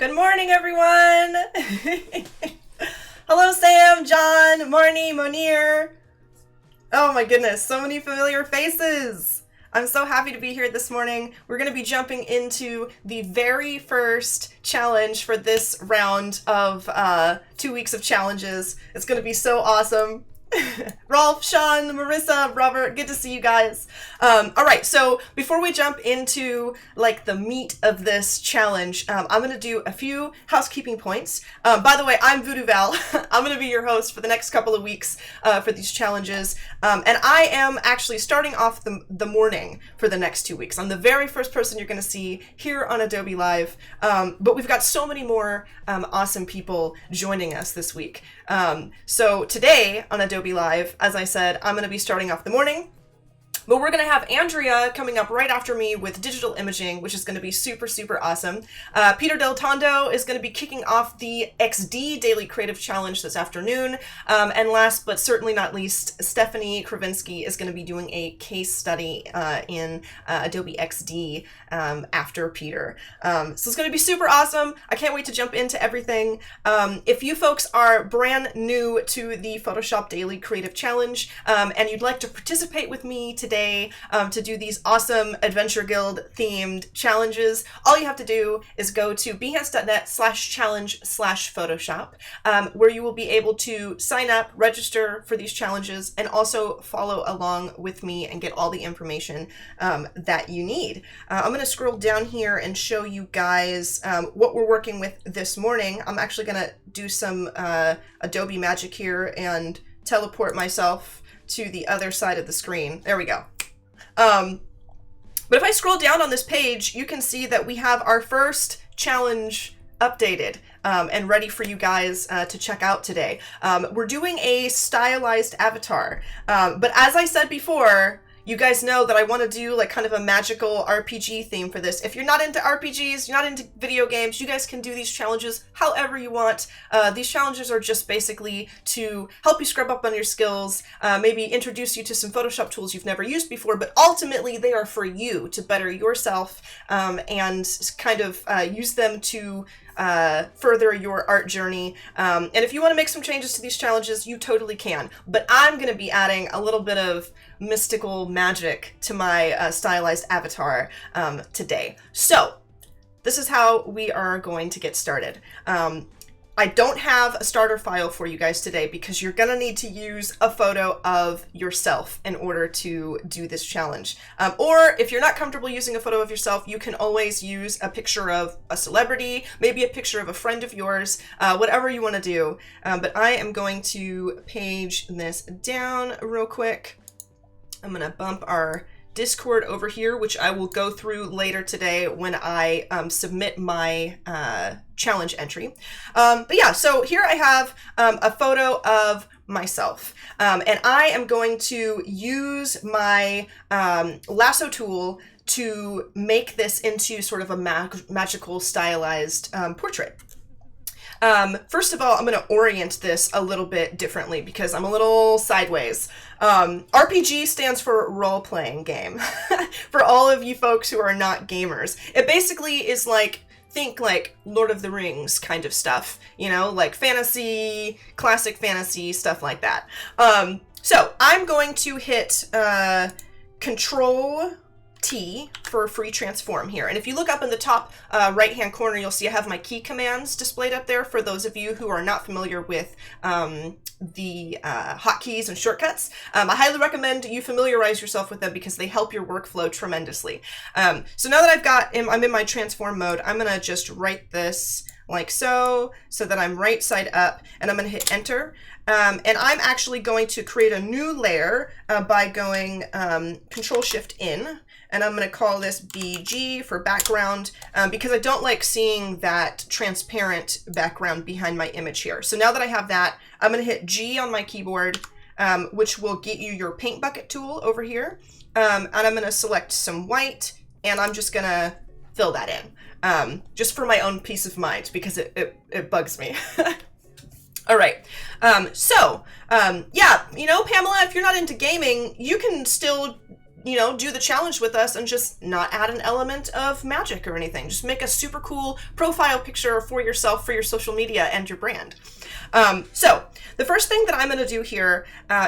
Good morning, everyone. Hello, Sam, John, Marnie, Monir. Oh my goodness, so many familiar faces. I'm so happy to be here this morning. We're going to be jumping into the very first challenge for this round of 2 weeks of challenges. It's going to be so awesome. Rolf, Sean, Marissa, Robert, good to see you guys. All right, so before we jump into like the meat of this challenge, I'm going to do a few housekeeping points. By the way, I'm Voodoo Val. I'm going to be your host for the next couple of weeks for these challenges. And I am actually starting off the morning for the next 2 weeks. I'm the very first person you're going to see here on Adobe Live. But we've got so many more awesome people joining us this week. So today on Adobe Live, as I said, I'm going to be starting off the morning, but we're going to have Andrea coming up right after me with digital imaging, which is going to be super, super awesome. Peter Del Tondo is going to be kicking off the XD Daily Creative Challenge this afternoon. And last but certainly not least, Stephanie Kravinsky is going to be doing a case study in Adobe XD after Peter. So it's going to be super awesome. I can't wait to jump into everything. If you folks are brand new to the Photoshop Daily Creative Challenge and you'd like to participate with me today to do these awesome Adventure Guild themed challenges, all you have to do is go to behance.net/challenge/Photoshop, where you will be able to sign up, register for these challenges, and also follow along with me and get all the information that you need. I'm going to scroll down here and show you guys what we're working with this morning. I'm actually going to do some Adobe magic here and teleport myself to the other side of the screen. There we go. But if I scroll down on this page, you can see that we have our first challenge updated and ready for you guys to check out today. We're doing a stylized avatar, but as I said before, you guys know that I want to do like kind of a magical RPG theme for this. If you're not into RPGs, you're not into video games, you guys can do these challenges however you want. These challenges are just basically to help you scrub up on your skills, maybe introduce you to some Photoshop tools you've never used before, but ultimately they are for you to better yourself and kind of use them to further your art journey. And if you want to make some changes to these challenges, you totally can. But I'm going to be adding a little bit of mystical magic to my stylized avatar today. So this is how we are going to get started. I don't have a starter file for you guys today because you're gonna need to use a photo of yourself in order to do this challenge. Or if you're not comfortable using a photo of yourself, you can always use a picture of a celebrity, maybe a picture of a friend of yours, whatever you wanna do. But I am going to page this down real quick. I'm gonna bump our Discord over here, which I will go through later today when I submit my challenge entry. But yeah, so here I have a photo of myself. And I am going to use my Lasso Tool to make this into sort of a magical stylized portrait. First of all, I'm going to orient this a little bit differently because I'm a little sideways. RPG stands for role-playing game. For all of you folks who are not gamers, it basically is like, think like Lord of the Rings kind of stuff, you know, like fantasy, classic fantasy, stuff like that. So I'm going to hit Control T for free transform here. And if you look up in the top right hand corner, you'll see I have my key commands displayed up there for those of you who are not familiar with the hotkeys and shortcuts. I highly recommend you familiarize yourself with them because they help your workflow tremendously. So now that I'm in my transform mode, I'm gonna just write this like so that I'm right side up, and I'm gonna hit enter. And I'm actually going to create a new layer by going Control Shift in. And I'm going to call this BG for background because I don't like seeing that transparent background behind my image here. So now that I have that, I'm going to hit G on my keyboard, which will get you your paint bucket tool over here. And I'm going to select some white, and I'm just going to fill that in just for my own peace of mind because it bugs me. All right. Yeah, you know, Pamela, if you're not into gaming, you can still you know, do the challenge with us and just not add an element of magic or anything. Just make a super cool profile picture for yourself, for your social media and your brand. So the first thing that I'm going to do here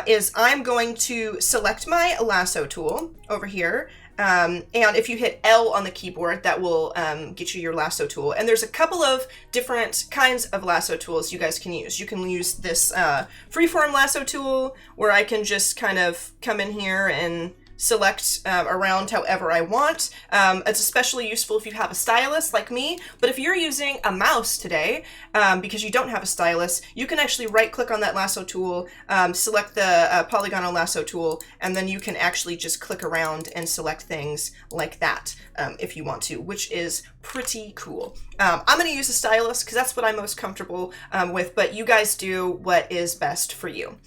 is I'm going to select my lasso tool over here. And if you hit L on the keyboard, that will get you your lasso tool. And there's a couple of different kinds of lasso tools you guys can use. You can use this freeform lasso tool, where I can just kind of come in here and select around however I want. It's especially useful if you have a stylus like me, but if you're using a mouse today, because you don't have a stylus, you can actually right click on that lasso tool, select the polygonal lasso tool, and then you can actually just click around and select things like that if you want to, which is pretty cool. I'm going to use a stylus because that's what I'm most comfortable with, but you guys do what is best for you.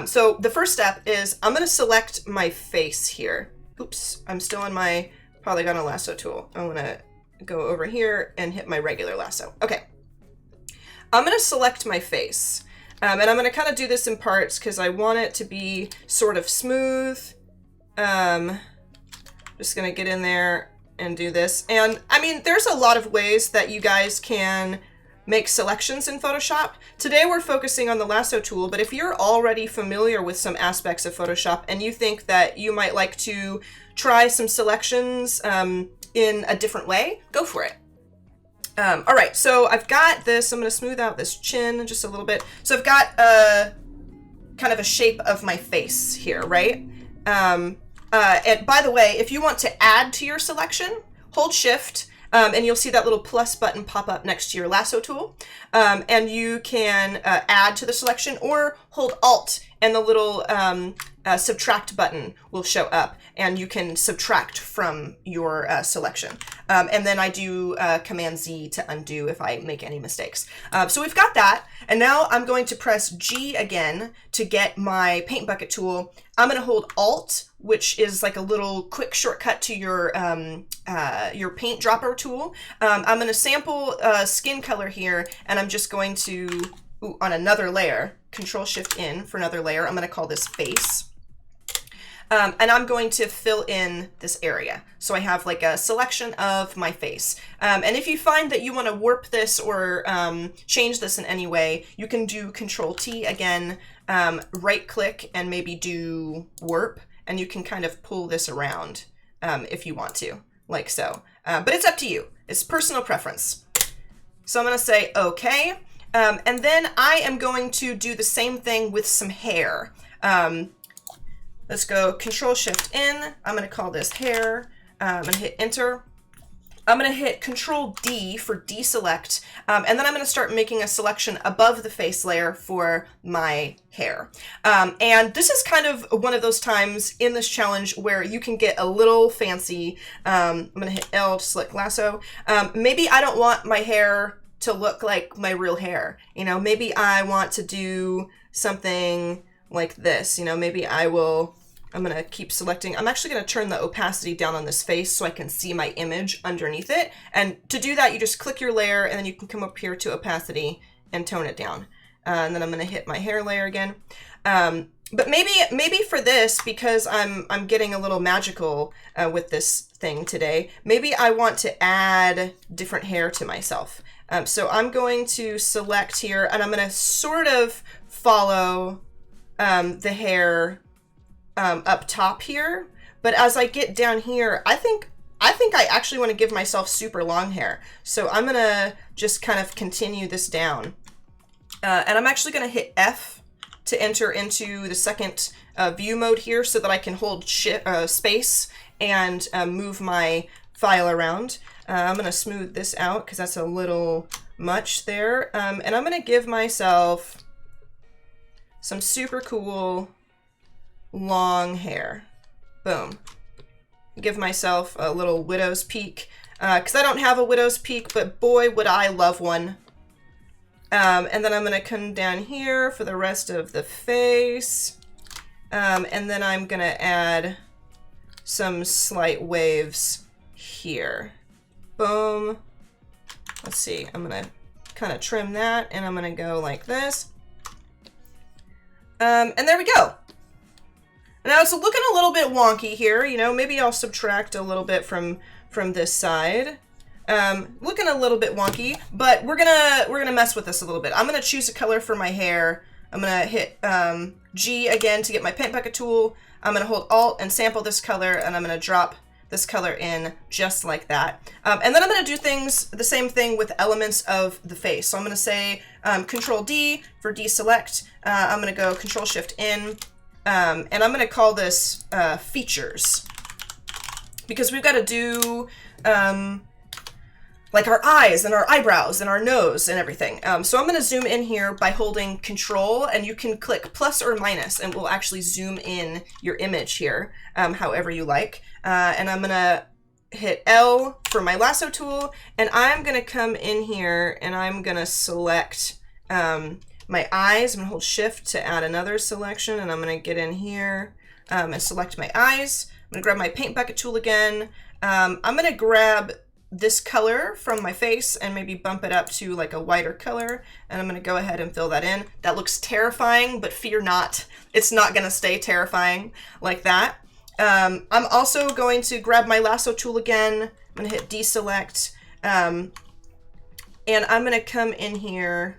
So the first step is I'm going to select my face here. Oops, I'm still on my polygonal lasso tool. I'm going to go over here and hit my regular lasso. Okay. I'm going to select my face. And I'm going to kind of do this in parts because I want it to be sort of smooth. Just going to get in there and do this. And I mean, there's a lot of ways that you guys can make selections in Photoshop. Today we're focusing on the lasso tool, but if you're already familiar with some aspects of Photoshop and you think that you might like to try some selections in a different way, go for it. All right, so I've got this. I'm going to smooth out this chin just a little bit. So I've got a kind of a shape of my face here, right? And by the way, if you want to add to your selection, hold Shift, and you'll see that little plus button pop up next to your lasso tool. And you can add to the selection, or hold Alt and the little subtract button will show up and you can subtract from your selection. And then I do Command Z to undo if I make any mistakes. So we've got that. And now I'm going to press G again to get my paint bucket tool. I'm going to hold Alt, which is like a little quick shortcut to your paint dropper tool. I'm going to sample skin color here, and I'm just going to, on another layer, Control Shift in for another layer. I'm going to call this face. And I'm going to fill in this area. So I have like a selection of my face. And if you find that you want to warp this or change this in any way, you can do Control T again, right click and maybe do warp, and you can kind of pull this around if you want to, like so. But it's up to you. It's personal preference. So I'm going to say OK. And then I am going to do the same thing with some hair. Let's go Control Shift in. I'm going to call this hair and hit Enter. I'm going to hit Control D for deselect, and then I'm going to start making a selection above the face layer for my hair. And this is kind of one of those times in this challenge where you can get a little fancy. I'm going to hit L to select lasso. Maybe I don't want my hair to look like my real hair. You know, maybe I want to do something like this. You know, maybe I'm going to keep selecting. I'm actually going to turn the opacity down on this face so I can see my image underneath it. And to do that, you just click your layer and then you can come up here to opacity and tone it down. And then I'm going to hit my hair layer again. But maybe for this, because I'm getting a little magical with this thing today, maybe I want to add different hair to myself. So I'm going to select here and I'm going to sort of follow the hair up top here, but as I get down here, I think I actually want to give myself super long hair. So I'm gonna just kind of continue this down, and I'm actually gonna hit F to enter into the second view mode here, so that I can hold space and move my file around. I'm gonna smooth this out because that's a little much there, and I'm gonna give myself some super cool long hair. Boom. Give myself a little widow's peak, because I don't have a widow's peak, but boy would I love one. And then I'm going to come down here for the rest of the face, and then I'm going to add some slight waves here. Boom. Let's see, I'm going to kind of trim that, and I'm going to go like this. And there we go. Now it's looking a little bit wonky here, you know, maybe I'll subtract a little bit from this side. Looking a little bit wonky, but we're gonna mess with this a little bit. I'm gonna choose a color for my hair. I'm gonna hit G again to get my paint bucket tool. I'm gonna hold Alt and sample this color, and I'm gonna drop this color in just like that. And then I'm gonna do the same thing with elements of the face. So I'm gonna say Control D for deselect. I'm gonna go Control Shift in, and I'm gonna call this features, because we've got to do like our eyes and our eyebrows and our nose and everything. So I'm gonna zoom in here by holding Control, and you can click plus or minus and we'll actually zoom in your image here, however you like. And I'm gonna hit L for my lasso tool, and I'm gonna come in here and I'm gonna select my eyes. I'm gonna hold Shift to add another selection, and I'm gonna get in here and select my eyes. I'm gonna grab my paint bucket tool again. I'm gonna grab this color from my face and maybe bump it up to like a whiter color, and I'm gonna go ahead and fill that in. That looks terrifying, but fear not, it's not gonna stay terrifying like that. I'm also going to grab my lasso tool again. I'm gonna hit deselect, and I'm gonna come in here,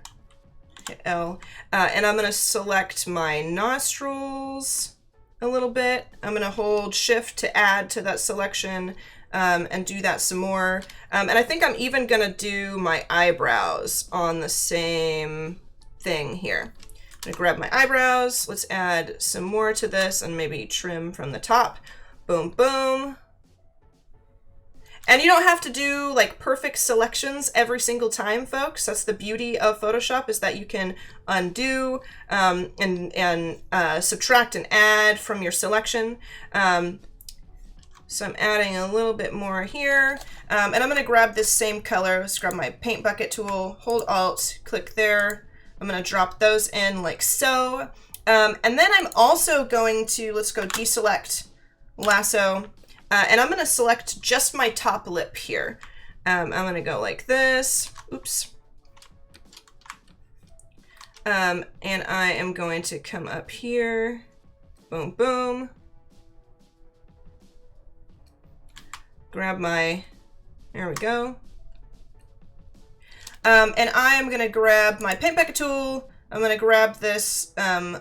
hit L, and I'm gonna select my nostrils a little bit. I'm gonna hold Shift to add to that selection, and do that some more. And I think I'm even gonna do my eyebrows on the same thing here. I'm gonna grab my eyebrows, let's add some more to this and maybe trim from the top. Boom, boom. And you don't have to do like perfect selections every single time, folks. That's the beauty of Photoshop, is that you can undo and subtract and add from your selection. So I'm adding a little bit more here, and I'm gonna grab this same color. Let's grab my paint bucket tool, hold Alt, click there. I'm gonna drop those in like so. And then I'm also going to, let's go deselect, lasso, and I'm gonna select just my top lip here. I'm gonna go like this, oops. And I am going to come up here, boom, boom. Grab my, there we go. And I am gonna grab my paint bucket tool. I'm gonna grab this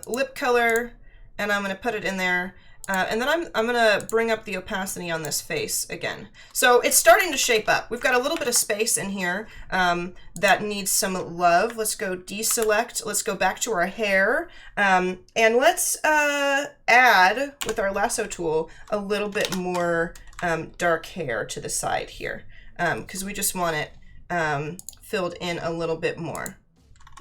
lip color, and I'm gonna put it in there. And then I'm gonna bring up the opacity on this face again. So it's starting to shape up. We've got a little bit of space in here that needs some love. Let's go deselect. Let's go back to our hair. And let's add, with our lasso tool, a little bit more dark hair to the side here, because we just want it filled in a little bit more.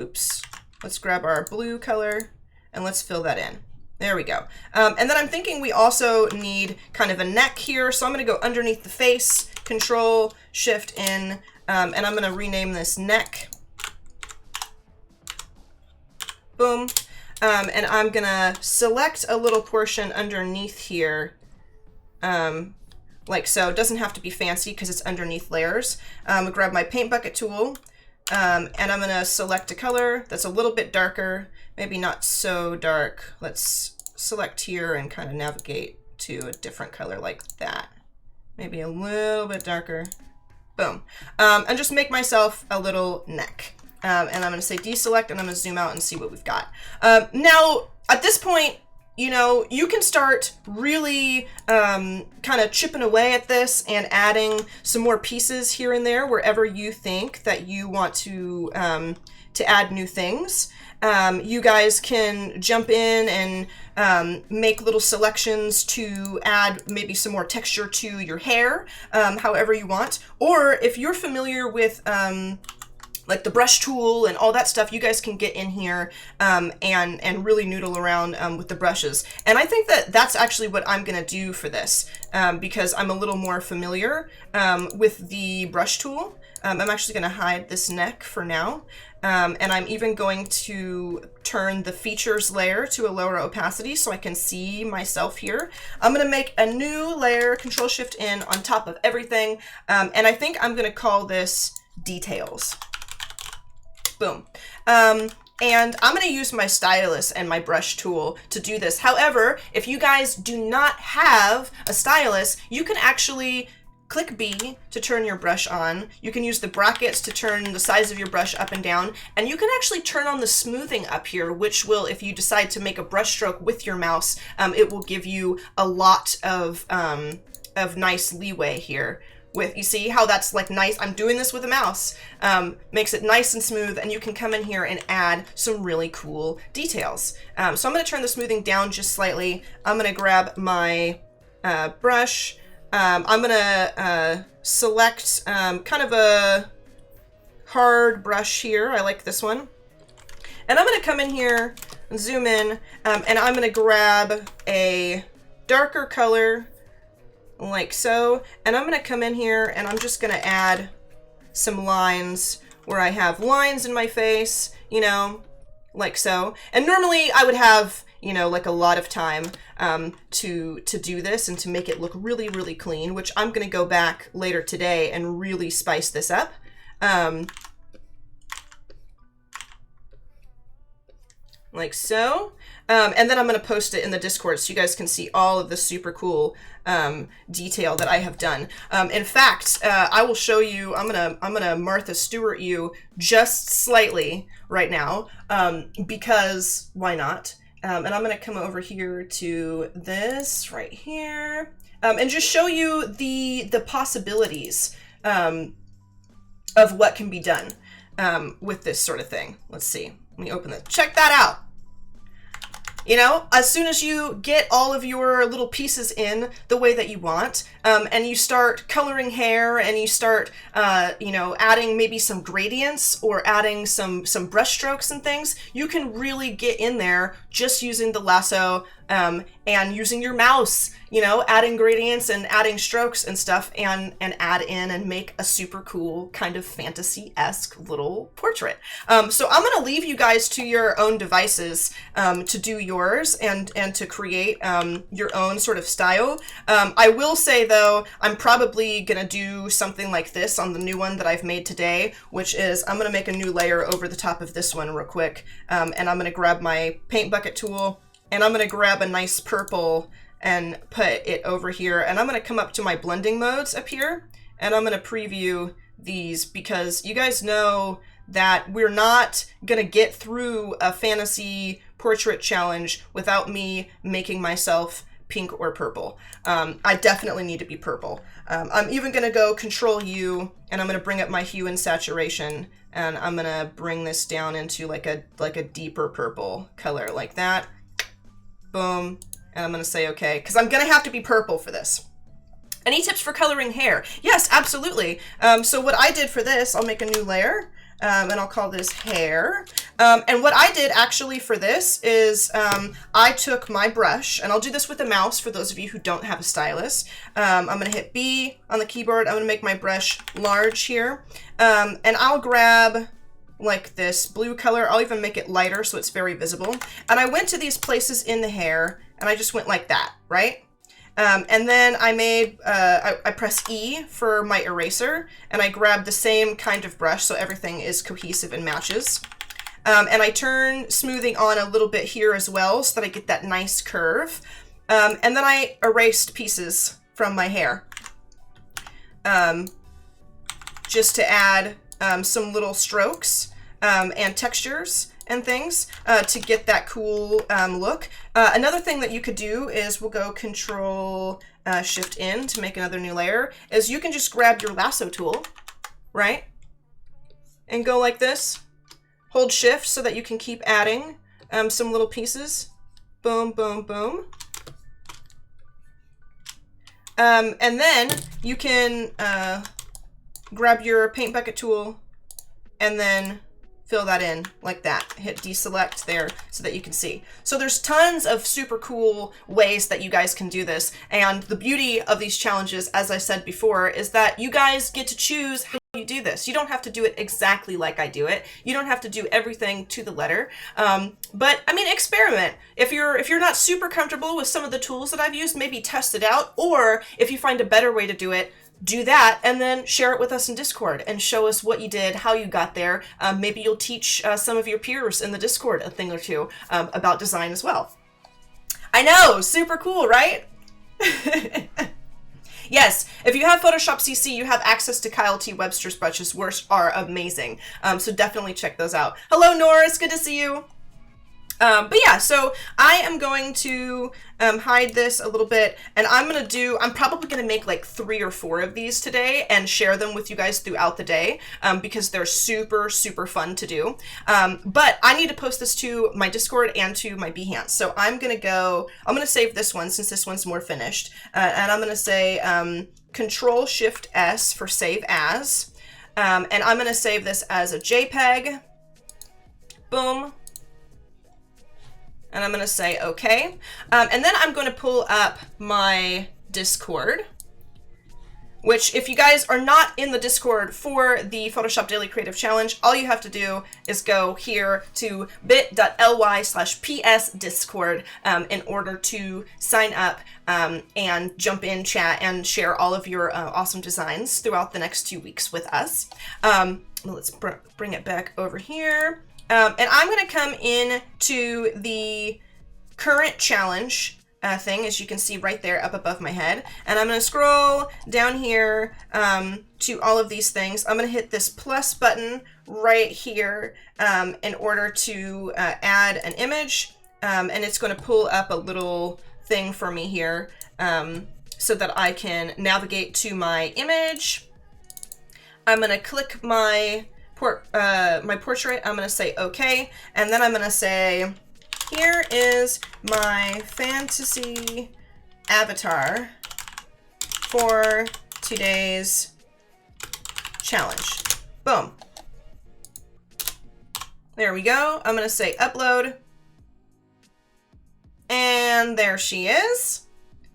Oops. Let's grab our blue color and let's fill that in. There we go. And then I'm thinking we also need kind of a neck here, so I'm going to go underneath the face, Control Shift in, and I'm going to rename this neck. Boom. And I'm going to select a little portion underneath here, like so. It doesn't have to be fancy because it's underneath layers. I'm gonna grab my paint bucket tool, and I'm gonna select a color that's a little bit darker, maybe not so dark. Let's select here and kind of navigate to a different color like that. Maybe a little bit darker. Boom. And just make myself a little neck. And I'm gonna say deselect, and I'm gonna zoom out and see what we've got. Now, at this point, you know, you can start really kind of chipping away at this and adding some more pieces here and there wherever you think that you want to add new things. You guys can jump in and make little selections to add maybe some more texture to your hair, however you want. Or if you're familiar with like the brush tool and all that stuff, you guys can get in here and really noodle around with the brushes. And I think that that's actually what I'm gonna do for this, because I'm a little more familiar with the brush tool. I'm actually gonna hide this neck for now. And I'm even going to turn the features layer to a lower opacity so I can see myself here. I'm gonna make a new layer, Control Shift in, on top of everything. And I think I'm gonna call this details. Boom. And I'm going to use my stylus and my brush tool to do this. However, if you guys do not have a stylus, you can actually click B to turn your brush on. You can use the brackets to turn the size of your brush up and down. And you can actually turn on the smoothing up here, which will, if you decide to make a brush stroke with your mouse, it will give you a lot of nice leeway here. With, you see how that's like nice, I'm doing this with a mouse, makes it nice and smooth, and you can come in here and add some really cool details. So I'm going to turn the smoothing down just slightly. I'm going to grab my brush. I'm going to select kind of a hard brush here. I like this one. And I'm going to come in here and zoom in, and I'm going to grab a darker color like so, and I'm going to come in here and I'm just going to add some lines where I have lines in my face, you know, like so. And normally I would have, you know, like a lot of time to do this and to make it look really, really clean, which I'm going to go back later today and really spice this up. Like so. And then I'm going to post it in the Discord so you guys can see all of the super cool detail that I have done. In fact, I will show you, I'm gonna Martha Stewart you just slightly right now, because why not? And I'm going to come over here to this right here, and just show you the possibilities of what can be done with this sort of thing. Let's see. Let me open this. Check that out. You know, as soon as you get all of your little pieces in the way that you want, and you start coloring hair and you start, you know, adding maybe some gradients or adding some brush strokes and things, you can really get in there just using the lasso and using your mouse, you know, adding gradients and adding strokes and stuff, and add in and make a super cool kind of fantasy-esque little portrait. So I'm going to leave you guys to your own devices to do yours and to create your own sort of style. I will say though, I'm probably going to do something like this on the new one that I've made today, which is I'm going to make a new layer over the top of this one real quick. And I'm going to grab my paint bucket tool, and I'm going to grab a nice purple and put it over here. And I'm going to come up to my blending modes up here, and I'm going to preview these, because you guys know that we're not going to get through a fantasy portrait challenge without me making myself pink or purple. I definitely need to be purple. I'm even going to go Control U, and I'm going to bring up my hue and saturation, and I'm going to bring this down into like a deeper purple color like that. Boom. And I'm going to say okay, because I'm going to have to be purple for this. Any tips for coloring hair? Yes, absolutely. So what I did for this, I'll make a new layer, and I'll call this hair. And what I did actually for this is I took my brush, and I'll do this with a mouse for those of you who don't have a stylus. I'm going to hit B on the keyboard. I'm going to make my brush large here. And I'll grab like this blue color. I'll even make it lighter so it's very visible. And I went to these places in the hair, and I just went like that, right? And then I made, I press E for my eraser, and I grabbed the same kind of brush so everything is cohesive and matches. And I turn smoothing on a little bit here as well so that I get that nice curve. And then I erased pieces from my hair, just to add some little strokes and textures and things to get that cool look. Another thing that you could do is, we'll go Control Shift in to make another new layer, is you can just grab your lasso tool, right? And go like this. Hold Shift so that you can keep adding some little pieces. Boom, boom, boom. And then you can grab your paint bucket tool and then fill that in like that. Hit deselect there so that you can see. So there's tons of super cool ways that you guys can do this. And the beauty of these challenges, as I said before, is that you guys get to choose how you do this. You don't have to do it exactly like I do it. You don't have to do everything to the letter. But I mean, experiment. If you're not super comfortable with some of the tools that I've used, maybe test it out. Or if you find a better way to do it, do that and then share it with us in Discord and show us what you did, how you got there. Maybe you'll teach some of your peers in the Discord a thing or two about design as well. I know, super cool, right? Yes, if you have Photoshop CC, you have access to Kyle T. Webster's brushes, which are amazing. So definitely check those out. Hello, Norris. Good to see you. But yeah, so I am going to hide this a little bit, and I'm probably going to make like 3 or 4 of these today and share them with you guys throughout the day because they're super, super fun to do. But I need to post this to my Discord and to my Behance. So I'm going to save this one since this one's more finished. And I'm going to say Control-Shift-S for save as. And I'm going to save this as a JPEG. Boom. And I'm going to say okay. And then I'm going to pull up my Discord, which if you guys are not in the Discord for the Photoshop Daily Creative Challenge, all you have to do is go here to bit.ly/psdiscord in order to sign up and jump in, chat, and share all of your awesome designs throughout the next 2 weeks with us. Let's bring it back over here. And I'm going to come in to the current challenge thing, as you can see right there up above my head. And I'm going to scroll down here to all of these things. I'm going to hit this plus button right here in order to add an image. And it's going to pull up a little thing for me here so that I can navigate to my image. I'm going to click my portrait. I'm going to say okay, and then I'm going to say, here is my fantasy avatar for today's challenge. Boom. There we go. I'm going to say upload, and there she is.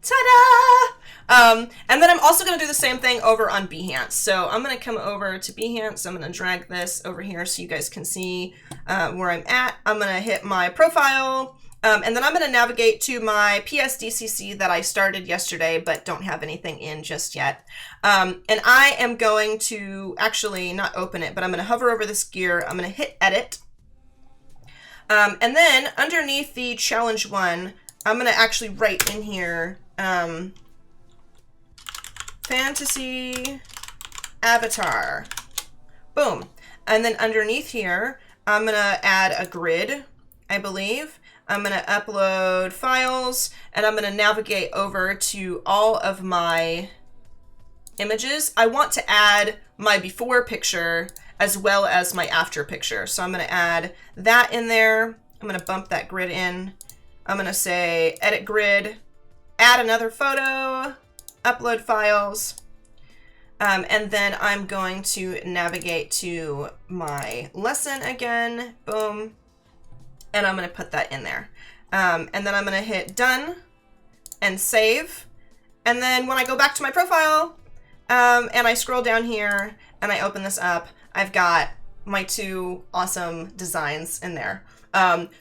Ta-da! And then I'm also going to do the same thing over on Behance. So I'm going to come over to Behance. I'm going to drag this over here so you guys can see where I'm at. I'm going to hit my profile, and then I'm going to navigate to my PSDCC that I started yesterday but don't have anything in just yet. And I am going to actually not open it, but I'm going to hover over this gear. I'm going to hit edit. And then underneath the challenge one, I'm going to actually write in here fantasy avatar. Boom. And then underneath here, I'm going to add a grid, I believe. I'm going to upload files, and I'm going to navigate over to all of my images. I want to add my before picture as well as my after picture. So I'm going to add that in there. I'm going to bump that grid in. I'm going to say edit grid, add another photo, upload files, and then I'm going to navigate to my lesson again, boom, and I'm going to put that in there. And then I'm going to hit done and save. And then when I go back to my profile and I scroll down here and I open this up, I've got my 2 awesome designs in there.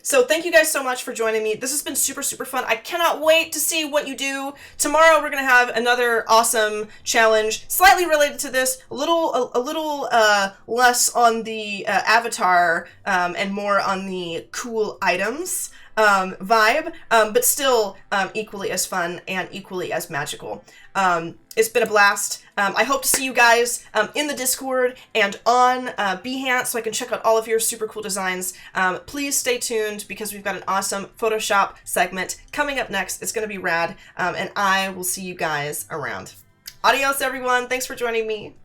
So thank you guys so much for joining me. This has been super, super fun. I cannot wait to see what you do. Tomorrow we're going to have another awesome challenge, slightly related to this, a little less on the avatar and more on the cool items vibe, but still equally as fun and equally as magical. It's been a blast. I hope to see you guys in the Discord and on Behance so I can check out all of your super cool designs. Please stay tuned because we've got an awesome Photoshop segment coming up next. It's going to be rad, and I will see you guys around. Adios, everyone. Thanks for joining me.